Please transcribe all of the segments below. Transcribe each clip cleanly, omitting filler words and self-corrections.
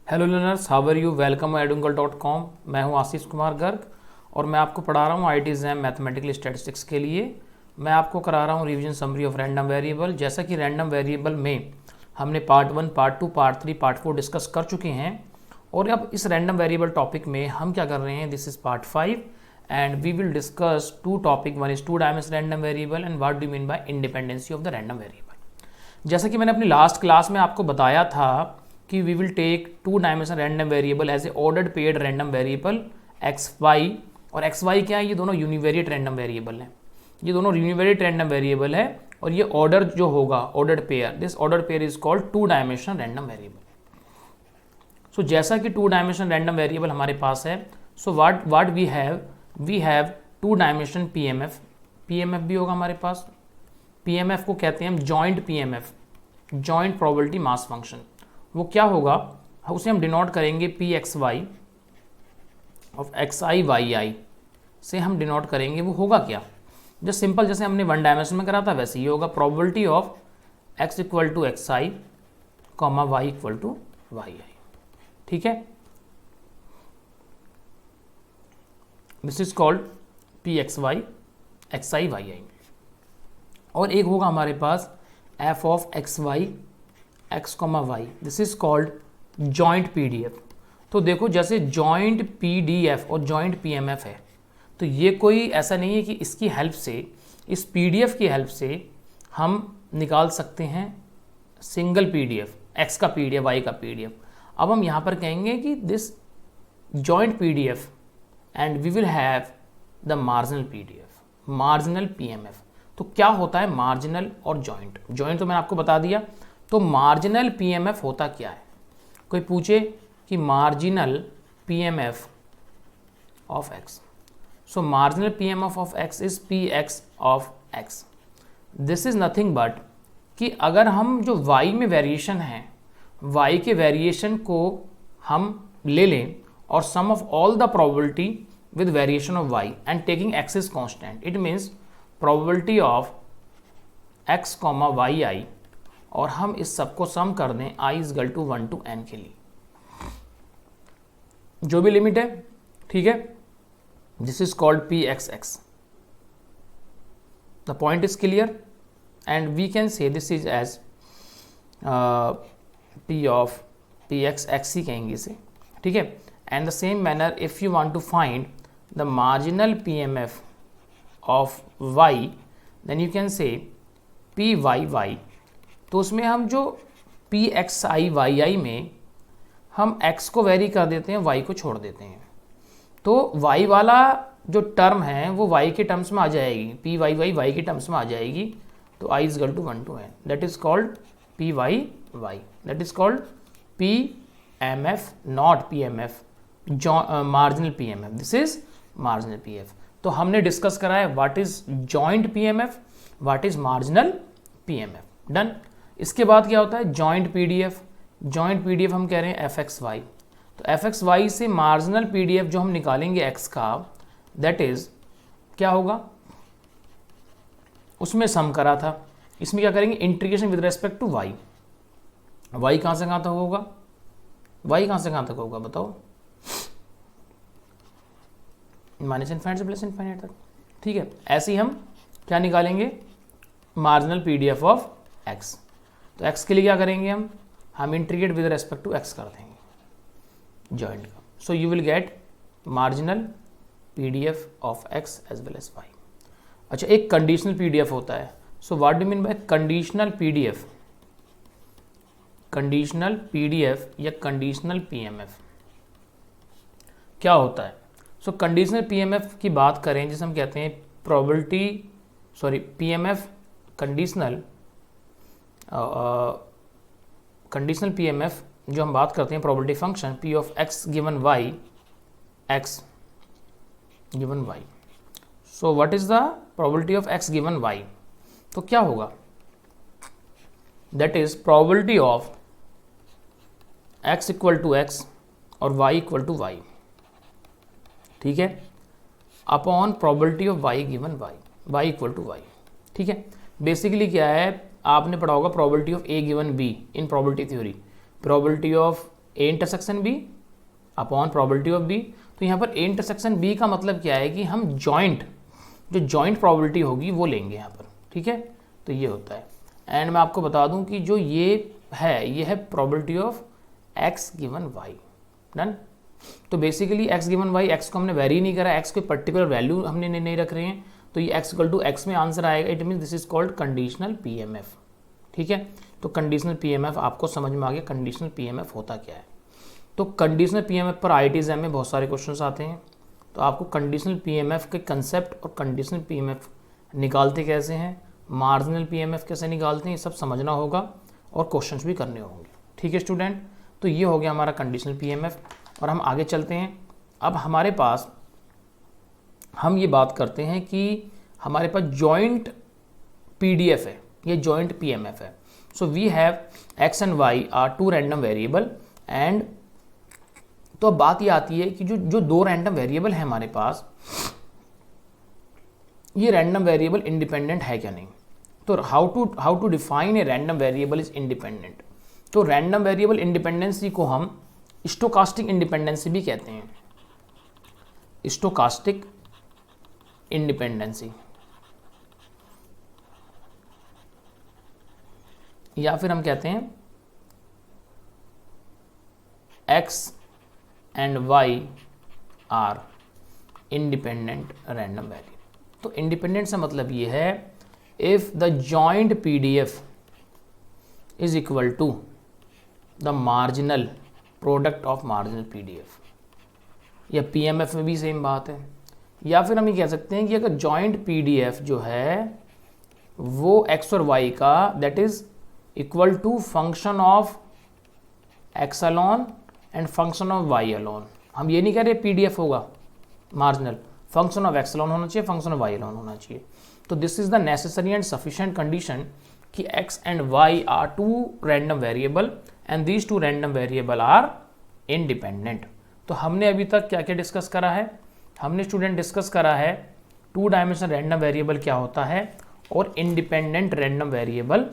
Hello learners, how are you? Welcome edungal.com। मैं हूं आशीष कुमार गर्ग और मैं आपको पढ़ा रहा हूं IIT एग्जाम मैथमेटिकल स्टैटिस्टिक्स के लिए। मैं आपको करा रहा हूं revision summary of random variable. जैसा कि रैंडम वेरिएबल में हमने part 1, part 2, part 3, part 4 discuss कर चुके हैं और अब इस रैंडम वेरिएबल टॉपिक में हम क्या कर रहे हैं, this is part 5 and we will discuss two topic. One is two dimension random variable and what do mean by independency of the random variable. जैसा कि मैंने अपनी लास्ट क्लास में आपको बताया था कि we will take two dimension random variable as a ordered paired random variable x y. और एक्स वाई क्या है? ये दोनों यूनिवेरिएट रैंडम वेरिएबल हैं। ये दोनों यूनिवेरिएट रैंडम वेरिएबल है और ये ऑर्डर जो होगा ordered pair, this ordered pair is called two dimension random variable. So जैसा कि टू डायमेंशन रैंडम वेरिएबल हमारे पास है, so what we have two dimension PMF. PMF भी होगा हमारे पास। पीएमएफ को कहते हैं हम joint PMF, joint probability mass function. वो क्या होगा, उसे हम डिनोट करेंगे p x y of x i y i से हम डिनोट करेंगे। वो होगा क्या, जस्ट सिंपल जैसे हमने वन डायमेंशन में करा था वैसे ही होगा। Probability of x equal to x i comma y equal to y i. ठीक है, this is called p x y x i y i. और एक होगा हमारे पास f of x y x comma y, this is called joint PDF. तो देखो, जैसे जॉइंट पीडीएफ और जॉइंट पीएमएफ है, तो ये कोई ऐसा नहीं है कि इसकी हेल्प से, इस पीडीएफ की हेल्प से हम निकाल सकते हैं सिंगल पीडीएफ, एक्स का पीडीएफ वाई का पीडीएफ। अब हम यहाँ पर कहेंगे कि this joint PDF and we will have the marginal PDF, marginal PMF. तो क्या होता है मार्जिनल और जॉइंट? जॉइंट तो मैंने आपको बता दिया। तो मार्जिनल पीएमएफ होता क्या है? कोई पूछे कि marginal PMF of x, so marginal PMF of x is P x of x. This is nothing but कि अगर हम जो y में वेरिएशन है, y के वेरिएशन को हम ले लें और sum of all the probability with variation of y and taking x is constant, it means probability of x comma y i, और हम इस सबको सम कर दें i is equal to 1 to n के लिए, जो भी लिमिट है। ठीक है, this is called p x x. The point is clear and we can say this is as p of p x x ही कहेंगे इसे। ठीक है, and the same manner if you want to find the marginal PMF of y, then you can say p y y. तो उसमें हम जो p x i y i में हम x को वेरी कर देते हैं, y को छोड़ देते हैं। तो y वाला जो टर्म है वो y के टर्म्स में आ जाएगी, पी वाई वाई वाई के टर्म्स में आ जाएगी। तो i is equal to 1 to n, that is called p y y, that is called P M F, not P M F, marginal P M F. This is marginal P F. तो हमने discuss करा है what is joint P M F, what is marginal P M F. Done. इसके बाद क्या होता है joint PDF. Joint PDF हम कह रहे हैं एफ एक्स वाई। तो एफ एक्स वाई से मार्जिनल पीडीएफ जो हम निकालेंगे एक्स का, दैट इज क्या होगा, उसमें सम करा था, इसमें क्या करेंगे integration with respect to y. Y कहाँ से कहाँ तक होगा, वाई कहाँ से कहाँ तक होगा बताओ, माइनस इनफाइनाइट से प्लस इनफाइनाइट तक। ठीक है, ऐसे ही हम क्या निकालेंगे मार्जिनल पीडीएफ ऑफ एक्स। तो एक्स के लिए क्या करेंगे हम integrate with respect to x कर देंगे जॉइंट का। So you will get marginal PDF of x as well as y. अच्छा, एक कंडीशनल पीडीएफ होता है। So what do mean by conditional PDF? Conditional PDF या कंडीशनल पीएमएफ क्या होता है? सो कंडीशनल पीएमएफ की बात करें, जिसे हम कहते हैं probability, sorry PMF conditional, conditional PMF जो हम बात करते हैं probability function p of x given y, x given y. So what is the probability of x given y? तो क्या होगा, that is probability of x equal to x और y equal to y. ठीक है, upon probability of y given y, y equal to y. ठीक है, basically क्या है, आपने पढ़ा होगा probability of A given B in probability theory. Probability of A intersection B upon probability of B. तो यहाँ पर ए इंटरसेक्शन बी का मतलब क्या है कि हम जो जॉइंट प्रोबेबिलिटी होगी वो लेंगे यहाँ पर, ठीक है। तो ये होता है। एंड मैं आपको बता दूं कि जो ये है probability of x given y. Done. तो basically x given y, x को हमने वेरी नहीं करा, एक्स को पर्टिकुलर वैल्यू हमने नहीं रख रहे हैं, तो ये एक्स इक्वल टू एक्स में आंसर आएगा। It mean this is called conditional PMF, ठीक है। तो कंडीशनल पीएमएफ आपको समझ में आ गया कंडीशनल पीएमएफ होता क्या है। तो कंडीशनल पीएमएफ पर आईआईटी में बहुत सारे क्वेश्चंस आते हैं, तो आपको कंडीशनल पीएमएफ के कंसेप्ट और कंडीशनल पीएमएफ निकालते कैसे हैं, मार्जिनल पीएमएफ कैसे निकालते हैं, ये सब समझना होगा और क्वेश्चंस भी करने होंगे, ठीक है स्टूडेंट। तो ये हो गया हमारा कंडीशनल पीएमएफ। और हम आगे चलते हैं। अब हमारे पास हम ये बात करते हैं कि हमारे पास जॉइंट पीडीएफ है, ये जॉइंट पीएमएफ है। So we have x and y are two random variable and, तो अब बात ये आती है कि जो दो रैंडम वेरिएबल है हमारे पास, ये रैंडम वेरिएबल इंडिपेंडेंट है क्या नहीं। तो how to define a random variable is independent. तो रैंडम वेरिएबल इंडिपेंडेंसी को हम स्टोकास्टिक इंडिपेंडेंसी भी कहते हैं, स्टोकास्टिक इंडिपेंडेंसी, या फिर हम कहते हैं x and y are independent random variable. तो इंडिपेंडेंट से मतलब ये है if the joint PDF is equal to the marginal product of marginal PDF, या पीएमएफ में भी सेम बात है। या फिर हम ये कह सकते हैं कि अगर जॉइंट पीडीएफ जो है वो एक्स और वाई का that is equal to function of x alone and function of y alone. हम ये नहीं कह रहे पीडीएफ होगा marginal, function of x alone होना चाहिए, फंक्शन ऑफ वाई अलोन होना चाहिए। तो this is the necessary and sufficient condition कि x and y are two random variable and these two random variable are independent. तो हमने अभी तक क्या क्या डिस्कस करा है, हमने स्टूडेंट डिस्कस करा है टू डायमेंशनल रैंडम वेरिएबल क्या होता है और इंडिपेंडेंट रैंडम वेरिएबल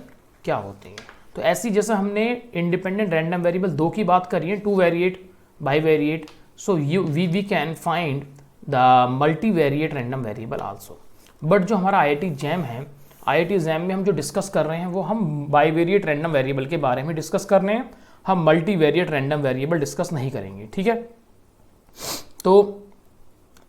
क्या होते हैं। तो ऐसी जैसे हमने इंडिपेंडेंट रैंडम वेरिएबल दो की बात करी है, two variate bivariate, so we can find the multivariate random variable also. But जो हमारा आईआईटी जैम है, आईआईटी जैम में हम जो डिस्कस कर रहे हैं वो हम बाई वेरिएट रैंडम वेरिएबल के बारे में डिस्कस कर रहे हैं, हम multi variate random variable discuss नहीं करेंगे, ठीक है। तो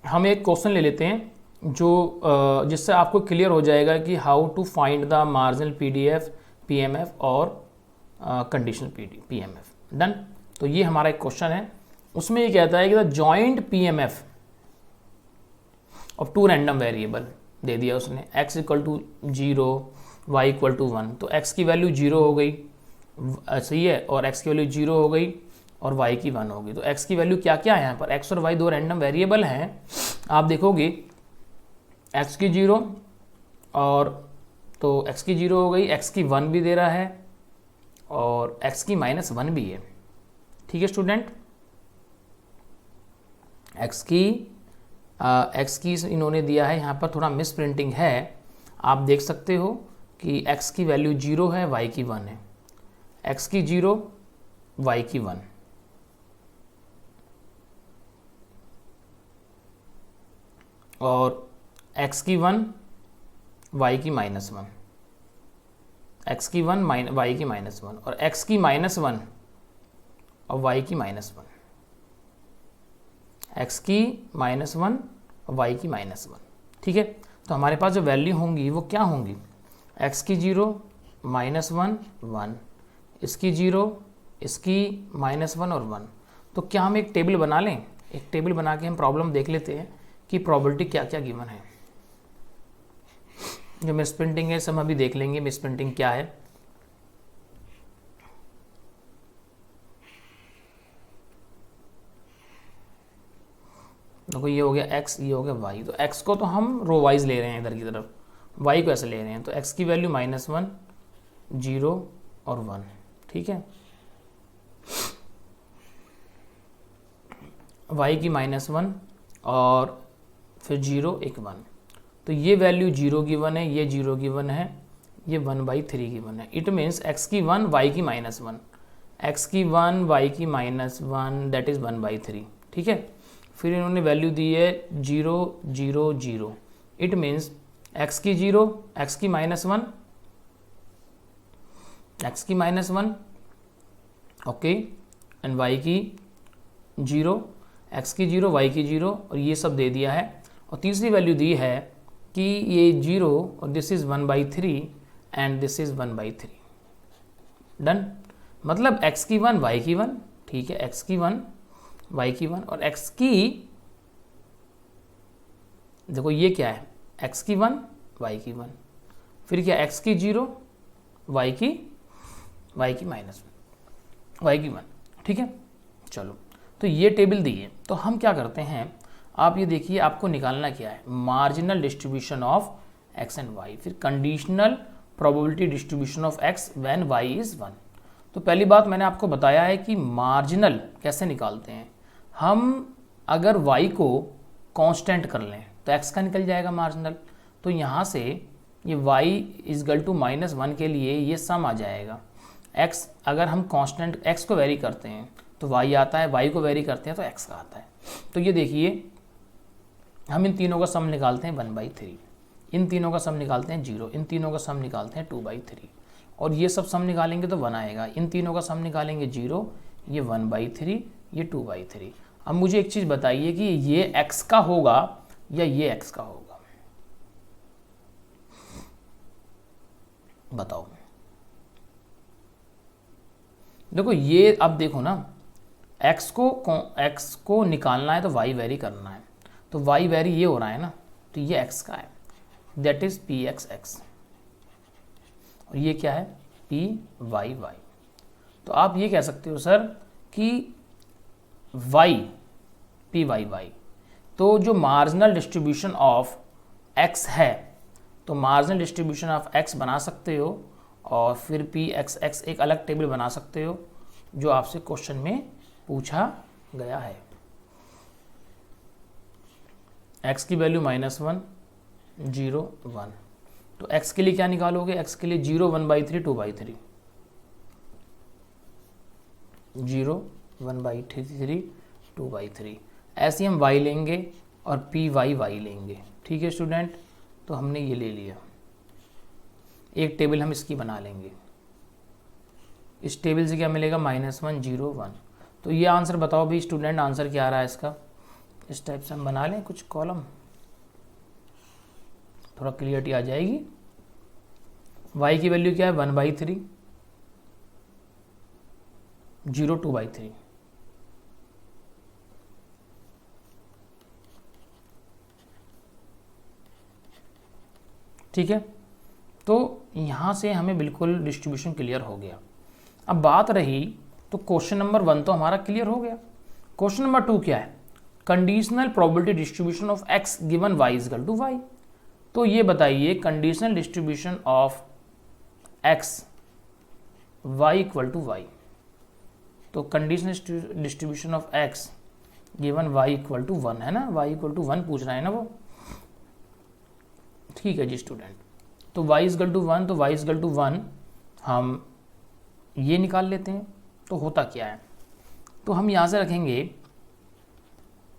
हम एक क्वेश्चन ले लेते हैं जो जिससे आपको क्लियर हो जाएगा कि how to find the marginal PDF, PMF और कंडीशनल पीएमएफ। डन। तो ये हमारा एक क्वेश्चन है, उसमें ये कहता है कि the joint PMF of two random variable दे दिया उसने, x equal to 0, y equal to 1। तो x की वैल्यू 0 हो गई, सही है, और x की वैल्यू 0 हो गई और y की 1 हो गई। तो x की वैल्यू क्या क्या है यहाँ पर, x और y दो रैंडम वेरिएबल हैं। आप देखोगे x की 0 और तो x की 0 हो गई, x की 1 भी दे रहा है और x की -1 भी है, ठीक है स्टूडेंट। x की इन्होंने दिया है, यहाँ पर थोड़ा मिस प्रिंटिंग है, आप देख सकते हो कि x की वैल्यू 0 है, y की 1 है, x की 0, y की 1, और x की 1, y की -1, x की 1 y की -1, और x की -1 और y की -1, x की -1 और y की -1, ठीक है। तो हमारे पास जो वैल्यू होंगी वो क्या होंगी, x की 0, -1, 1, इसकी 0, इसकी -1 और 1। तो क्या हम एक टेबल बना लें, एक टेबल बना के हम प्रॉब्लम देख लेते हैं कि प्रोबेबिलिटी क्या क्या गिवन है। जो मिस प्रिंटिंग है सब अभी देख लेंगे मिस प्रिंटिंग क्या है। देखो ये हो गया x, ये हो गया y। तो x को तो हम रो वाइज ले रहे हैं इधर की तरफ, y को ऐसे ले रहे हैं। तो x की वैल्यू -1, 0 और 1, ठीक है। y की -1 और फिर 0, 1, 1। तो ये वैल्यू 0 गिवन है, ये 0 गिवन है, ये 1/3 गिवन है। इट मीन्स x की 1, y की -1, x की 1 y की -1 दैट इज़ 1/3, ठीक है। फिर इन्होंने वैल्यू दी है 0 0 0, इट मीन्स x की 0, x की -1, x की -1, ओके, एंड y की 0, x की 0, y की 0, और ये सब दे दिया है। और तीसरी वैल्यू दी है कि ये 0 और this is 1/3 and this is 1/3, done. मतलब x की 1 y की 1, ठीक है, x की 1 y की 1, और x की, देखो ये क्या है, x की 1 y की 1, फिर क्या x की 0 y की -1 y की 1, ठीक है। चलो, तो ये टेबल दी है, तो हम क्या करते हैं, आप ये देखिए, आपको निकालना क्या है, marginal distribution of x and y, फिर conditional probability distribution of x when y is 1। तो पहली बात मैंने आपको बताया है कि मार्जिनल कैसे निकालते हैं। हम अगर y को कांस्टेंट कर लें तो x का निकल जाएगा मार्जिनल। तो यहाँ से ये y इजगल टू -1 के लिए ये सम आ जाएगा। x अगर हम कांस्टेंट x को वेरी करते हैं तो y आता है, y को वेरी करते हैं तो x का आता है। तो ये देखिए, हम इन तीनों का सम निकालते हैं 1/3, इन तीनों का सम निकालते हैं 0, इन तीनों का सम निकालते हैं 2/3, और ये सब सम निकालेंगे तो 1 आएगा। इन तीनों का सम निकालेंगे 0, ये 1/3, ये 2/3। अब मुझे एक चीज़ बताइए कि ये x का होगा या ये x का होगा, बताओ। देखो ये, अब देखो ना, x को निकालना है तो y वेरी करना है, तो y वेरी ये हो रहा है ना, तो ये x का है, दैट इज px, और ये क्या है py। तो आप ये कह सकते हो सर कि y py। तो जो मार्जिनल डिस्ट्रीब्यूशन ऑफ x है, तो मार्जिनल डिस्ट्रीब्यूशन ऑफ x बना सकते हो, और फिर px एक अलग टेबल बना सकते हो जो आपसे क्वेश्चन में पूछा गया है। x की वैल्यू -1 0 1, तो x के लिए क्या निकालोगे, x के लिए 0 1/3 2/3, 0 1/3 2/3, ऐसे ही हम y लेंगे और py y लेंगे, ठीक है स्टूडेंट। तो हमने ये ले लिया, एक टेबल हम इसकी बना लेंगे। इस टेबल से क्या मिलेगा, -1 0 1। तो ये आंसर बताओ भाई स्टूडेंट, आंसर क्या आ रहा है इसका। इस टाइप से हम बना लें कुछ कॉलम, थोड़ा क्लियरिटी आ जाएगी। y की वैल्यू क्या है, 1/3, 0 2/3, ठीक है। तो यहाँ से हमें बिल्कुल डिस्ट्रीब्यूशन क्लियर हो गया। अब बात रही, तो क्वेश्चन नंबर 1 तो हमारा क्लियर हो गया। क्वेश्चन नंबर 2 क्या है, conditional probability distribution of x given y is equal to y। तो ये बताइए, conditional distribution of x y equal to y। तो conditional distribution of x given y equal to 1 है ना, y इक्वल टू 1 पूछ रहा है ना वो, ठीक है जी स्टूडेंट। तो y इजकल टू 1, तो y इजकल टू 1 हम ये निकाल लेते हैं। तो होता क्या है, तो हम यहाँ से रखेंगे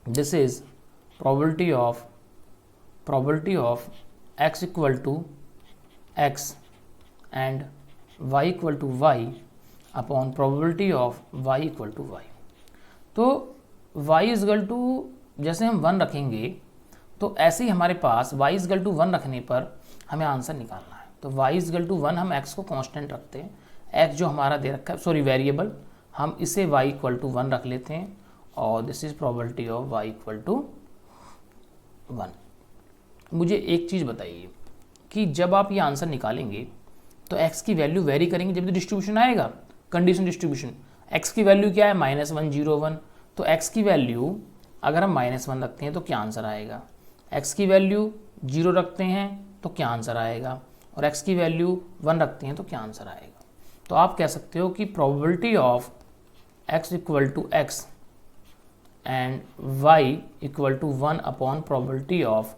this is probability of x equal to x and y equal to y upon probability of y equal to y। तो y इजकल टू, जैसे हम 1 रखेंगे तो ऐसे ही हमारे पास y इजकल टू 1 रखने पर हमें आंसर निकालना है। तो y इजकल टू 1 हम x को कांस्टेंट रखते हैं, x जो हमारा दे रखा है, सॉरी वेरिएबल, हम इसे y इक्वल टू 1 रख लेते हैं, और this is probability of y equal to 1। मुझे एक चीज़ बताइए कि जब आप ये आंसर निकालेंगे तो x की वैल्यू वेरी करेंगे जब भी डिस्ट्रीब्यूशन आएगा, कंडीशन डिस्ट्रीब्यूशन। x की वैल्यू क्या है, -1 0 1। तो x की वैल्यू अगर हम -1 रखते हैं तो क्या आंसर आएगा, x की वैल्यू 0 रखते हैं तो क्या आंसर आएगा, और x की वैल्यू 1 रखते हैं तो क्या आंसर आएगा। तो आप कह सकते हो कि probability of x equal to x and y equal to 1 upon probability of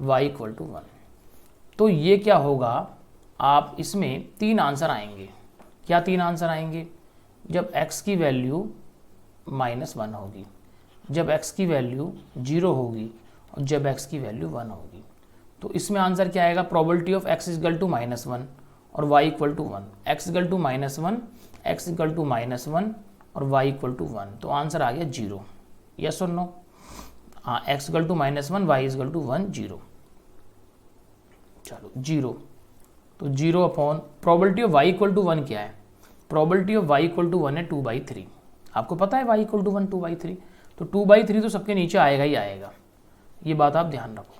y equal to 1। तो ये क्या होगा, आप इसमें 3 आंसर आएंगे। क्या 3 आंसर आएंगे, जब x की वैल्यू -1 होगी, जब x की वैल्यू 0 होगी और जब x की वैल्यू 1 होगी। तो इसमें आंसर क्या आएगा? Probability of x equal to -1 और y equal to 1, x equal to -1, x equal to -1 और y इक्वल टू 1। तो आंसर आ गया 0। यस और नो? हाँ, x equal to -1, y equal to 1, 0। चलो 0, तो 0 upon probability of y equal to 1 क्या है? Probability of y equal to 1 है 2/3। आपको पता है y इक्वल टू 1 2/3, तो 2/3 तो सबके नीचे आएगा ही आएगा, ये बात आप ध्यान रखो।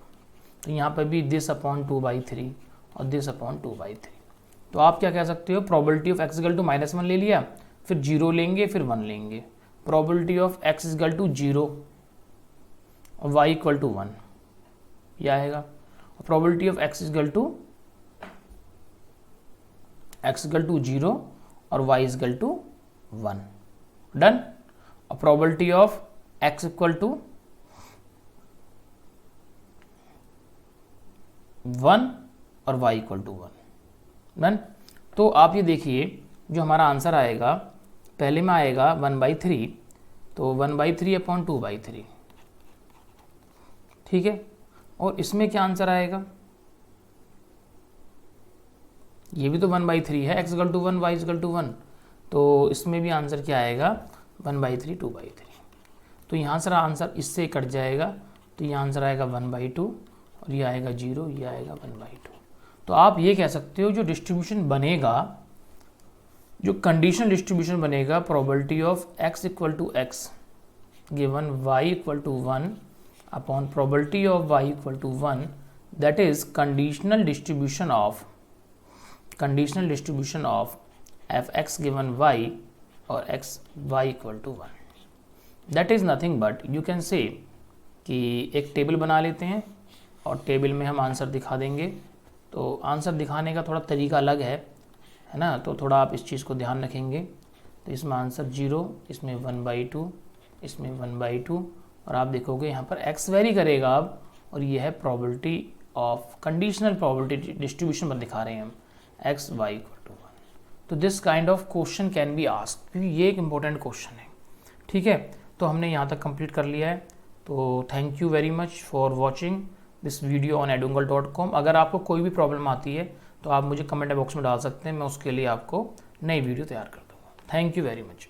तो यहाँ पर भी दिस अपॉन 2/3 और दिस अपॉन 2/3। तो आप क्या कह सकते हो? Probability of x equal to -1 ले लिया, फिर 0 लेंगे, फिर 1 लेंगे। Probability of x equal to 0 और y इक्वल टू 1, यह आएगा। Probability of x equal to 0 और y इक्वल टू 1, डन। और probability of x equal to 1 और y इक्वल टू 1, डन। तो आप ये देखिए, जो हमारा आंसर आएगा पहले में आएगा 1/3, तो 1/3 अपॉन 2/3, ठीक है। और इसमें क्या आंसर आएगा? ये भी तो 1/3 है, x equal to 1, y equal to 1, तो इसमें भी आंसर क्या आएगा? 1/3 2/3। तो यहाँ से आंसर इससे कट जाएगा, तो ये आंसर आएगा 1/2 और ये आएगा 0, ये आएगा 1/2। तो आप ये कह सकते हो जो डिस्ट्रीब्यूशन बनेगा, जो कंडीशनल डिस्ट्रीब्यूशन बनेगा, probability of x equal to x given y equal to 1 upon probability of y equal to 1, that is conditional distribution of f(x) given y और y equal to 1। That is nothing but, you can say कि एक table बना लेते हैं और table में हम answer दिखा देंगे। तो आंसर दिखाने का थोड़ा तरीका अलग है ना, तो थोड़ा आप इस चीज़ को ध्यान रखेंगे। तो इसमें आंसर 0, इसमें 1/2, इसमें 1/2, और आप देखोगे यहाँ पर x वेरी करेगा अब, और ये है probability of conditional probability distribution पर दिखा रहे हैं हम, x y इक्वल टू 1। तो this kind of question can be asked, क्योंकि ये एक इंपॉर्टेंट क्वेश्चन है, ठीक है। तो हमने यहाँ तक कंप्लीट कर लिया है। तो thank you very much for watching this video on edungal.com। अगर आपको कोई भी प्रॉब्लम आती है तो आप मुझे कमेंट बॉक्स में डाल सकते हैं, मैं उसके लिए आपको नई वीडियो तैयार कर दूँगा। Thank you very much.